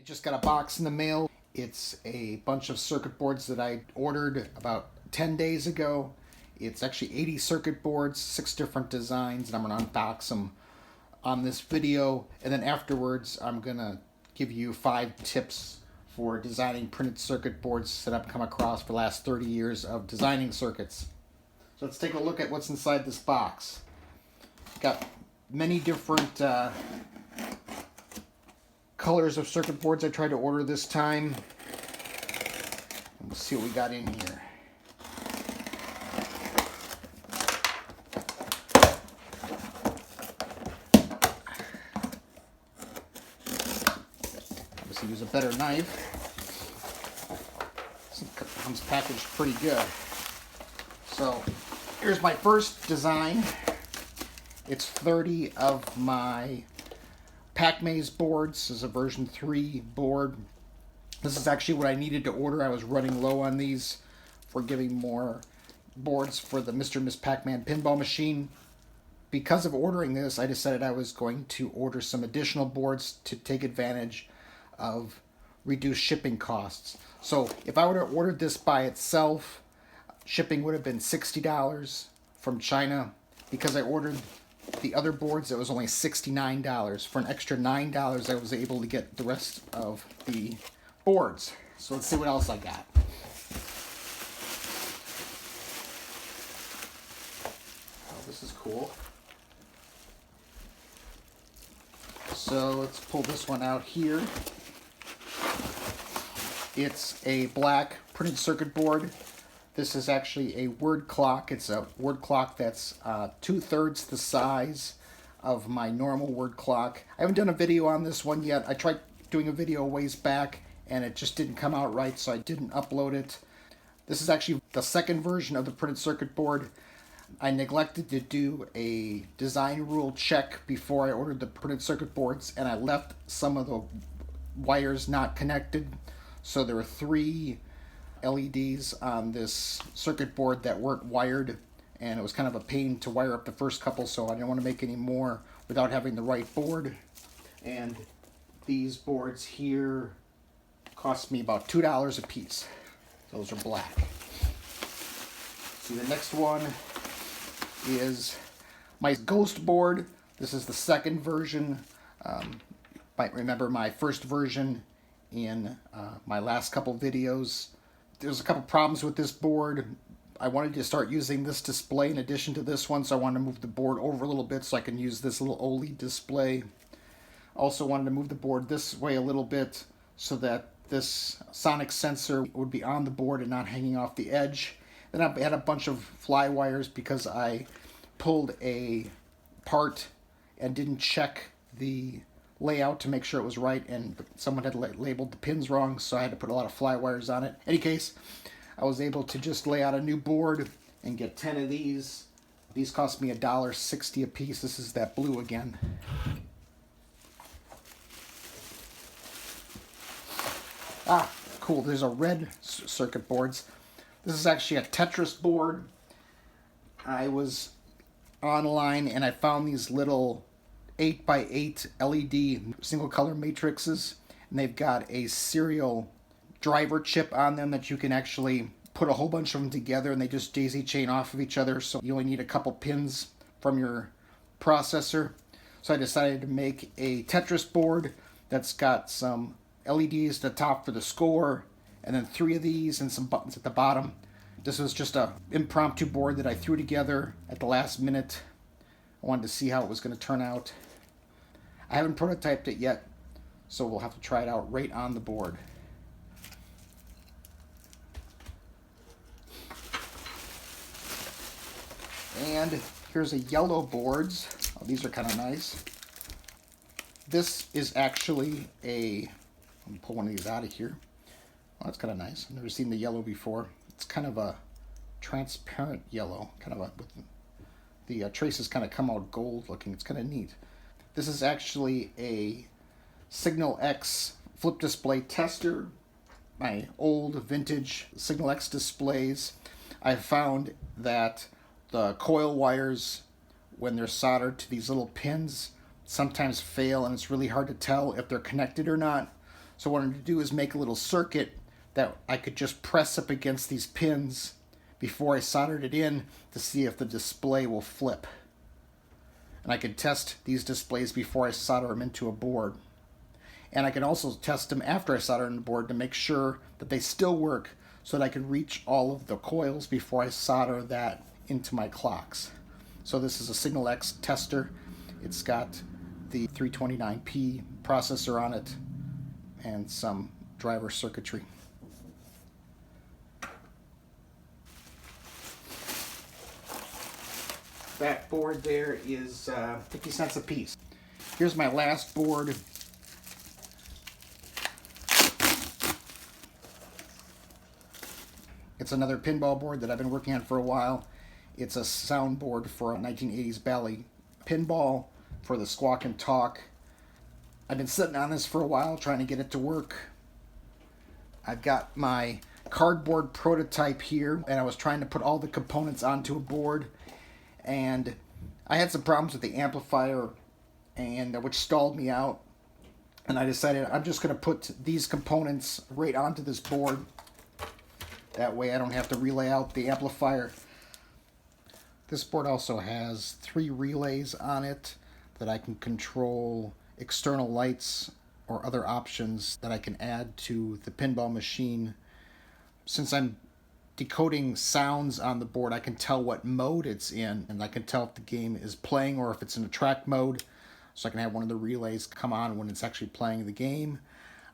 I just got a box in the mail. It's a bunch of circuit boards that I ordered about 10 days ago. It's actually 80 circuit boards, 6 different designs, and I'm going to unbox them on this video. And then afterwards, I'm going to give you 5 tips for designing printed circuit boards that I've come across for the last 30 years of designing circuits. So let's take a look at what's inside this box. Got many different colors of circuit boards I tried to order this time. Let's see what we got in here. Obviously use a better knife. This comes packaged pretty good. So here's my first design. It's 30 of my Pac-Maze boards. This is a version 3 board. This is actually what I needed to order. I was running low on these for giving more boards for the Mr. and Miss Pac-Man pinball machine. Because of ordering this, I decided I was going to order some additional boards to take advantage of reduced shipping costs. So if I would have ordered this by itself, shipping would have been $60 from China. Because I ordered the other boards, it was only $69. For an extra $9, I was able to get the rest of the boards. So let's see what else I got. Oh, this is cool. So let's pull this one out here. It's a black printed circuit board. This is actually a word clock. It's a word clock that's 2/3 the size of my normal word clock. I haven't done a video on this one yet. I tried doing a video a ways back and it just didn't come out right, so I didn't upload it. This is actually the second version of the printed circuit board. I neglected to do a design rule check before I ordered the printed circuit boards, and I left some of the wires not connected. So there were 3 LEDs on this circuit board that weren't wired, and it was kind of a pain to wire up the first couple, so I didn't want to make any more without having the right board. And these boards here cost me about $2 a piece. Those are black. See, the next one is my ghost board. This is the second version. Might remember my first version in my last couple videos. There's a couple problems with this board. I wanted to start using this display in addition to this one, so I wanted to move the board over a little bit so I can use this little OLED display. Also wanted to move the board this way a little bit so that this sonic sensor would be on the board and not hanging off the edge. Then I had a bunch of fly wires because I pulled a part and didn't check the layout to make sure it was right, and someone had labeled the pins wrong, so I had to put a lot of fly wires on it. In any case, I was able to just lay out a new board and get 10 of these. These cost me $1.60 a piece. This is that blue again. Ah, cool. There's a red circuit boards. This is actually a Tetris board. I was online and I found these little 8x8 LED single color matrices, and they've got a serial driver chip on them that you can actually put a whole bunch of them together, and they just daisy chain off of each other, so you only need a couple pins from your processor. So I decided to make a Tetris board that's got some LEDs at the top for the score, and then 3 of these and some buttons at the bottom. This was just an impromptu board that I threw together at the last minute. I wanted to see how it was going to turn out. I haven't prototyped it yet, so we'll have to try it out right on the board. And here's a yellow boards. Oh, these are kind of nice. This is actually a, let me pull one of these out of here. Oh, that's kind of nice. I've never seen the yellow before. It's kind of a transparent yellow, kind of a, with the traces kind of come out gold looking. It's kind of neat. This is actually a Signal X flip display tester. My old vintage Signal X displays. I found that the coil wires, when they're soldered to these little pins, sometimes fail, and it's really hard to tell if they're connected or not. So what I wanted to do is make a little circuit that I could just press up against these pins before I soldered it in to see if the display will flip. And I could test these displays before I solder them into a board. And I can also test them after I solder in the board to make sure that they still work so that I can reach all of the coils before I solder that into my clocks. So this is a Signal X tester. It's got the 329P processor on it and some driver circuitry. That board there is 50 cents a piece. Here's my last board. It's another pinball board that I've been working on for a while. It's a soundboard for a 1980s ballet pinball for the Squawk and Talk. I've been sitting on this for a while trying to get it to work. I've got my cardboard prototype here, and I was trying to put all the components onto a board, and I had some problems with the amplifier, and which stalled me out, and I decided I'm just going to put these components right onto this board. That way I don't have to relay out the amplifier. This board also has 3 relays on it that I can control external lights or other options that I can add to the pinball machine. Since I'm decoding sounds on the board, I can tell what mode it's in, and I can tell if the game is playing or if it's in a track mode. So I can have one of the relays come on when it's actually playing the game.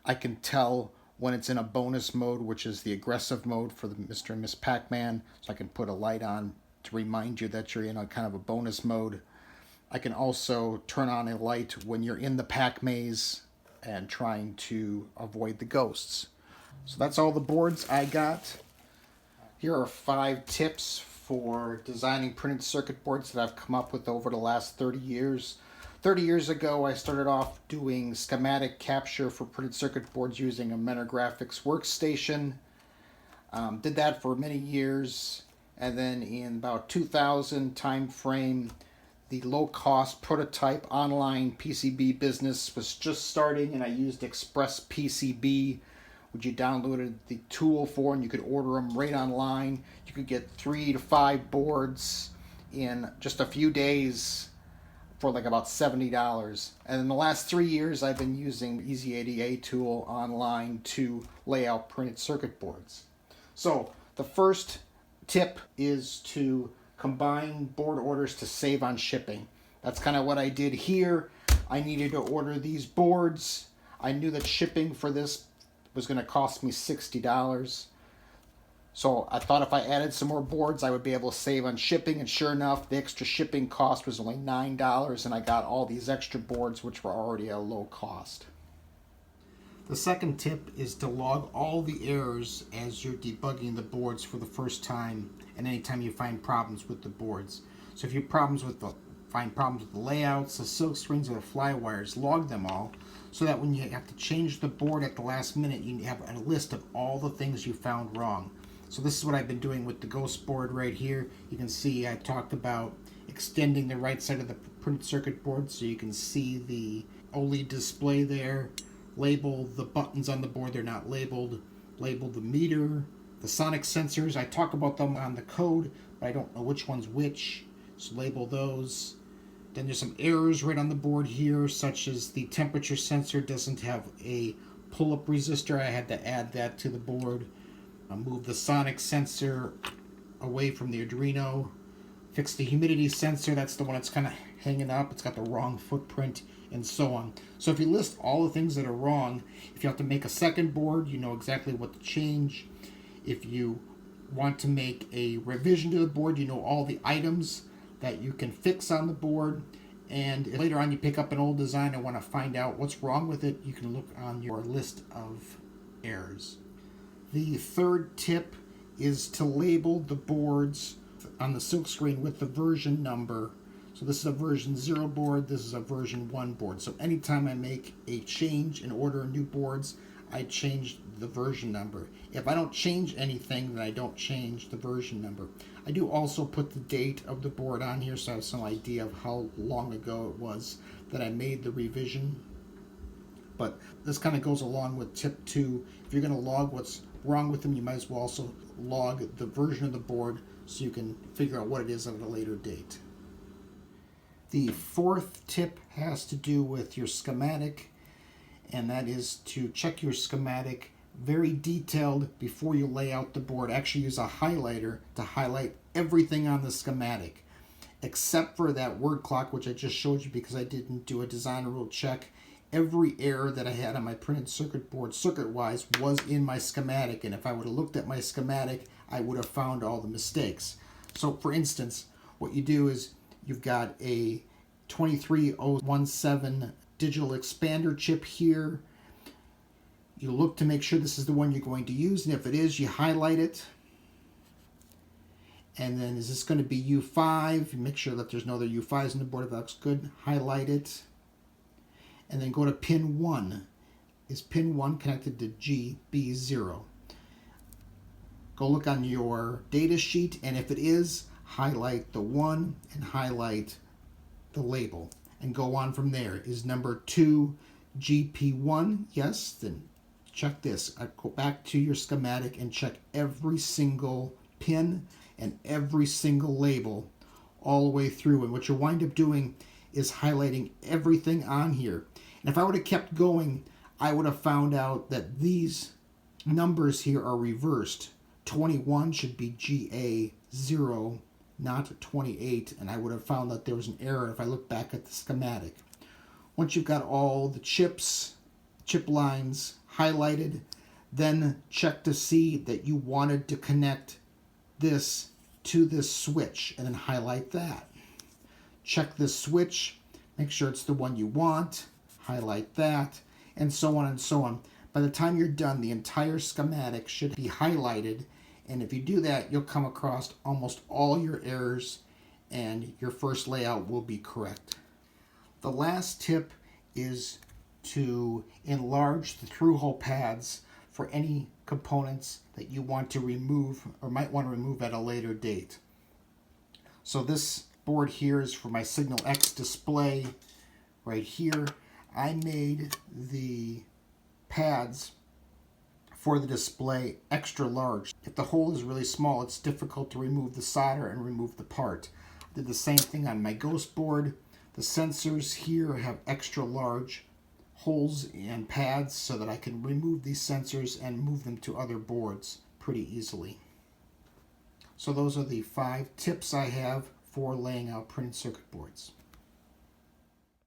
I can tell when it's in a bonus mode, which is the aggressive mode for the Mr. and Miss Pac-Man. So I can put a light on to remind you that you're in a kind of a bonus mode. I can also turn on a light when you're in the Pac maze and trying to avoid the ghosts. So that's all the boards I got. Here are 5 tips for designing printed circuit boards that I've come up with over the last 30 years. 30 years ago, I started off doing schematic capture for printed circuit boards using a Mentor Graphics workstation. Did that for many years, and then in about 2000 time frame, the low-cost prototype online PCB business was just starting, and I used EXPRESSPCB, which you downloaded the tool for, and you could order them right online. You could get 3 to 5 boards in just a few days for like about $70. And in the last 3 years, I've been using EasyADA tool online to lay out printed circuit boards. So the first tip is to combine board orders to save on shipping. That's kind of what I did here. I needed to order these boards. I knew that shipping for this was going to cost me $60. So I thought if I added some more boards, I would be able to save on shipping, and sure enough, the extra shipping cost was only $9, and I got all these extra boards, which were already at a low cost. The second tip is to log all the errors as you're debugging the boards for the first time, and anytime you find problems with the boards. So if you find problems with the layouts, the silk screens, or the fly wires, log them all, so that when you have to change the board at the last minute, you have a list of all the things you found wrong. So this is what I've been doing with the Ghost board right here. You can see I talked about extending the right side of the printed circuit board so you can see the OLED display there. Label the buttons on the board, they're not labeled. Label the meter, the sonic sensors. I talk about them on the code, but I don't know which one's which. So label those. Then there's some errors right on the board here, such as the temperature sensor doesn't have a pull-up resistor. I had to add that to the board. Move the sonic sensor away from the Arduino. Fix the humidity sensor, that's the one that's kind of hanging up. It's got the wrong footprint, and so on. So if you list all the things that are wrong, if you have to make a second board, you know exactly what to change. If you want to make a revision to the board, you know all the items that you can fix on the board. And if later on you pick up an old design and want to find out what's wrong with it, you can look on your list of errors. The third tip is to label the boards on the silk screen with the version number. So this is a version 0 board, this is a version 1 board. So anytime I make a change and order new boards, I change the version number. If I don't change anything, then I don't change the version number. I do also put the date of the board on here so I have some idea of how long ago it was that I made the revision. But this kind of goes along with tip 2. If you're going to log what's wrong with them, you might as well also log the version of the board so you can figure out what it is at a later date. The fourth tip has to do with your schematic, and that is to check your schematic very detailed before you lay out the board. Actually use a highlighter to highlight everything on the schematic, except for that word clock, which I just showed you because I didn't do a designer rule check. Every error that I had on my printed circuit board, circuit-wise, was in my schematic, and if I would have looked at my schematic, I would have found all the mistakes. So, for instance, what you do is you've got a 23017 digital expander chip here. You look to make sure this is the one you're going to use, and if it is, you highlight it. And then is this going to be U5? Make sure that there's no other U5s on the board. If that looks good, highlight it. And then go to pin 1. Is pin 1 connected to GB0? Go look on your data sheet, and if it is, highlight the 1 and highlight the label. And go on from there. Is number 2 GP1? Yes, then check this. Go back to your schematic and check every single pin and every single label all the way through. And what you'll wind up doing is highlighting everything on here. And if I would have kept going, I would have found out that these numbers here are reversed. 21 should be GA0, not 28, and I would have found that there was an error if I look back at the schematic. Once you've got all the chips, chip lines highlighted, then check to see that you wanted to connect this to this switch, and then highlight that. Check this switch, make sure it's the one you want, highlight that, and so on and so on. By the time you're done, the entire schematic should be highlighted, and if you do that, you'll come across almost all your errors, and your first layout will be correct. The last tip is to enlarge the through-hole pads for any components that you want to remove or might want to remove at a later date. So this board here is for my Signal X display right here. I made the pads for the display extra large. If the hole is really small, it's difficult to remove the solder and remove the part. I did the same thing on my Ghost board. The sensors here have extra large holes and pads so that I can remove these sensors and move them to other boards pretty easily. So those are the 5 tips I have for laying out printed circuit boards.